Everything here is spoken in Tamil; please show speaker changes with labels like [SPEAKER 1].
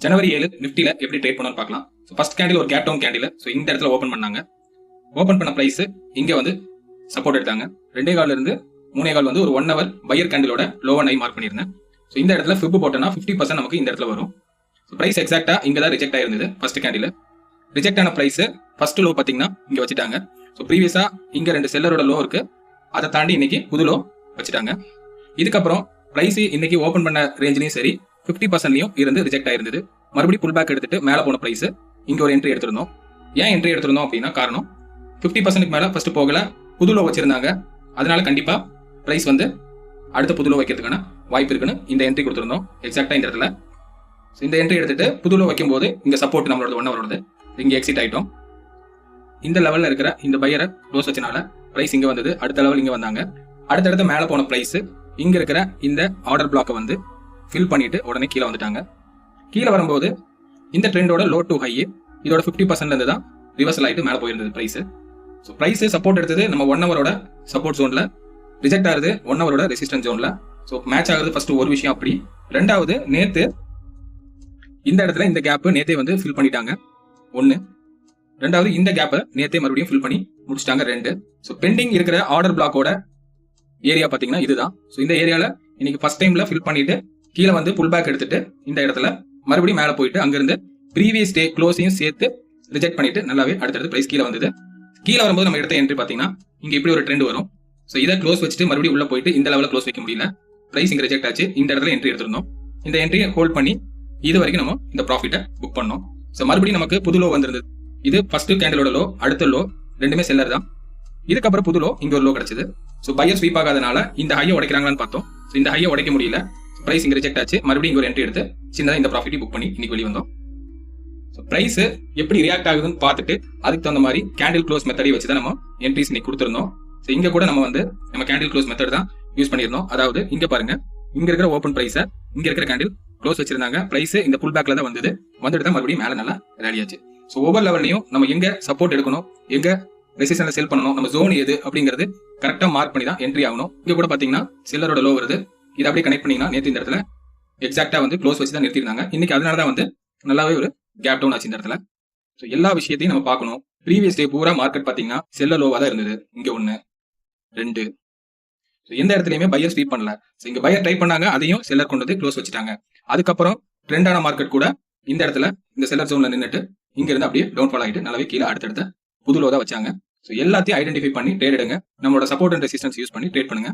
[SPEAKER 1] ஜனவரி 7 நிஃப்டில எப்படி ட்ரேட் பண்ணணும்னு பார்க்கலாம். ஃபர்ஸ்ட் கேண்டில் ஒரு கேப் டவுன் கேண்டில். இந்த இடத்துல ஓபன் பண்ணாங்க. ஓபன் பண்ண பிரைஸ் இங்க வந்து சப்போர்ட் எடுத்தாங்க. 2.25 இருந்து 3.25 வந்து ஒரு 1 ஹவர் பையர் கேண்டிலோட லோவர் ஐ மார்க் பண்ணிருந்தேன். இந்த இடத்துல ஃபிப் போட்டோம்னா 50% நமக்கு இந்த இடத்துல வரும். பிரைஸ் எக்ஸாக்டா இங்க தான் ரிஜெக்ட் ஆயிருந்தது. ஃபர்ஸ்ட் கேண்டில் ரிஜெக்ட் ஆன பிரைஸ் ஃபர்ஸ்ட் லோ பாத்தீங்கன்னா இங்க வச்சுட்டாங்க. ப்ரீவியஸா இங்க 2 செல்லரோட லோ இருக்கு. அதை தாண்டி இன்னைக்கு புது லோ வச்சுட்டாங்க. இதுக்கப்புறம் பிரைஸ் இன்னைக்கு ஓபன் பண்ண ரேஞ்சிலையும் சரி 50%லயும் இருந்து ரிஜெக்ட் ஆயிருந்தது. மறுபடியும் புல் பேக் எடுத்துட்டு மேல போன பிரைஸ் இங்க ஒரு என்ட்ரி எடுத்திருந்தோம். ஏன் என்ட்ரி எடுத்திருந்தோம் அப்படின்னா காரணம் 50% மேல ஃபர்ஸ்ட் போகல, புது லோ வச்சிருந்தாங்க. அதனால கண்டிப்பா பிரைஸ் வந்து அடுத்த புது லோ வைக்கிறதுக்கான வாய்ப்பு இருக்குன்னு இந்த என்ட்ரி கொடுத்திருந்தோம். எக்ஸாக்டா இந்த இடத்துல இந்த என்ட்ரி எடுத்துட்டு புது லோ வைக்கும் போது இங்க சப்போர்ட் நம்மளோட 1 ஹவரோட இங்க எக்ஸிட் ஆயிட்டோம். இந்த லெவல்ல இருக்கிற இந்த பையரை க்ளோஸ் வச்சனால பிரைஸ் இங்க வந்தது. அடுத்த லெவல் இங்க வந்தாங்க. அடுத்தடுத்த மேல போன பிரைஸ் இங்க இருக்கிற இந்த ஆர்டர் பிளாக்கை வந்து ஃபில் பண்ணிட்டு உடனே கீழே வந்துட்டாங்க. கீழே வரும்போது இந்த ட்ரெண்டோட லோ டு ஹை இதோட 50% இருந்து தான் ரிவர்சல் ஆயிட்டு மேல போயிருந்தது பிரைஸ். பிரைஸ் சப்போர்ட் எடுத்தது நம்ம 1 ஹவரோட சப்போர்ட் ஜோன்ல, ரிஜெக்ட் ஆகுது 1 ஹவரோட ரெசிஸ்டன்ஸ் ஜோன்ல. மேட்ச் ஆகுது ஃபர்ஸ்ட் ஒரு விஷயம். அப்படி ரெண்டாவது நேத்து இந்த இடத்துல இந்த கேப் நேத்தே வந்து ஃபில் பண்ணிட்டாங்க 1. ரெண்டாவது இந்த கேப்பை நேத்தே மறுபடியும் ஃபில் பண்ணி முடிச்சிட்டாங்க 2. பெண்டிங் இருக்கிற ஆர்டர் பிளாக்கோட ஏரியா பாத்தீங்கன்னா இதுதான். இந்த ஏரியால இன்னைக்கு ஃபர்ஸ்ட் டைம்ல ஃபில் பண்ணிட்டு கீழே வந்து புல் பேக் எடுத்துட்டு இந்த இடத்துல மறுபடியும் மேல போயிட்டு அங்கிருந்து ப்ரீவியஸ் டே க்ளோஸையும் சேர்த்து ரிஜெக்ட் பண்ணிட்டு நல்லாவே அடுத்தடுத்து பிரைஸ் கீழே வந்தது. கீழே வரும்போது நம்ம எடுத்த என்ட்ரி பாத்தீங்கன்னா இங்க இப்படி ஒரு ட்ரெண்ட் வரும். இதை க்ளோஸ் வச்சுட்டு மறுபடியும் உள்ள போயிட்டு இந்த லெவலில் க்ளோஸ் வைக்க முடியல. பிரைஸ் இங்க ரிஜெக்ட் ஆச்சு. இந்த இடத்துல என்ட்ரி எடுத்திருந்தோம். இந்த என்ட்ரியை ஹோல்ட் பண்ணி இது வரைக்கும் நம்ம இந்த ப்ராஃபிட்டை புக் பண்ணோம். மறுபடியும் நமக்கு புது லோ வந்திருந்தது. இது ஃபர்ஸ்ட் கேண்டிலோட லோ, அடுத்த லோ ரெண்டுமே செல்லர் தான். இதுக்கப்புறம் புது லோ இங்க ஒரு லோ கிடைச்சது. பையர் ஸ்வீப் ஆகாதனால இந்த ஹையை உடைக்கிறாங்களான்னு பார்த்தோம். இந்த ஹையை உடைக்க முடியல. பிரைஸ் இங்க ரிஜெக்ட் ஆச்சு. மறுபடியும் இங்க ஒரு என்ட்ரி எடுத்து சின்னதா இந்த ப்ராஃபிட்டை புக் பண்ணி இன்னைக்கு வெளியே வந்தோம். பிரைஸ் எப்படி ரியாக்ட் ஆகுதுன்னு பார்த்துட்டு அதுக்கு தகுந்த மாதிரி கேண்டில் க்ளோஸ் மெத்தடை வச்சு தான் நம்ம என்ட்ரிஸ் இன்னைக்கு கொடுத்துருந்தோம். இங்க கூட நம்ம கேண்டில் க்ளோஸ் மெத்தட் தான் யூஸ் பண்ணிருந்தோம். அதாவது இங்க பாருங்க, இங்க இருக்கிற ஓப்பன் பிரைஸை இங்க இருக்கிற கேண்டில் க்ளோஸ் வச்சிருந்தாங்க. பிரைஸ் இந்த புல் பேக்ல தான் வந்துட்டு தான் மறுபடியும் மேல நல்லா ரேலி ஆச்சு. ஒவ்வொரு லெவல்லையும் நம்ம எங்க சப்போர்ட் எடுக்கணும், எங்க ரெசிஸ்டன்ஸ்ல செல் பண்ணணும், நம்ம ஜோன் எது அப்படிங்கிறது கரெக்டா மார்க் பண்ணி தான் என்ட்ரி ஆகணும். இங்க கூட பாத்தீங்கன்னா செல்லரோட லோ வருது. இதை அப்படியே கனெக்ட் பண்ணீங்கன்னா நேற்று இந்த இடத்துல எக்ஸாக்டா வந்து க்ளோஸ் வச்சு தான் நிறுத்திருந்தாங்க. இன்னைக்கு அதனால தான் வந்து நல்லாவே ஒரு கேப் டவுன் ஆச்சு இந்த இடத்துல. எல்லா விஷயத்தையும் நம்ம பார்க்கணும். ப்ரீவியஸ் டே பூரா மார்க்கெட் பாத்தீங்கன்னா செல்ல லோவா தான் இருந்தது. இங்க 1 2 எந்த இடத்துலயுமே பையர் ஸ்வீப் பண்ணல. இங்க பையர் ட்ரை பண்ணாங்க, அதையும் செல்லர் கொண்டு வந்து க்ளோஸ் வச்சுட்டாங்க. அதுக்கப்புறம் ட்ரெண்டான மார்க்கெட் கூட இந்த இடத்துல இந்த செல்லர் ஜோன்ல நின்றுட்டு இங்க இருந்து அப்படியே டவுன் ஃபால் ஆகிட்டு நல்லாவே கீழே அடுத்தடுத்த புது லோ தான் வச்சாங்க. எல்லாத்தையும் ஐடென்டிஃபை பண்ணி ட்ரேட் எடுங்க. நம்மளோட சப்போர்ட் அண்ட் ரெசிஸ்டன்ஸ் யூஸ் பண்ணி ட்ரேட் பண்ணுங்க.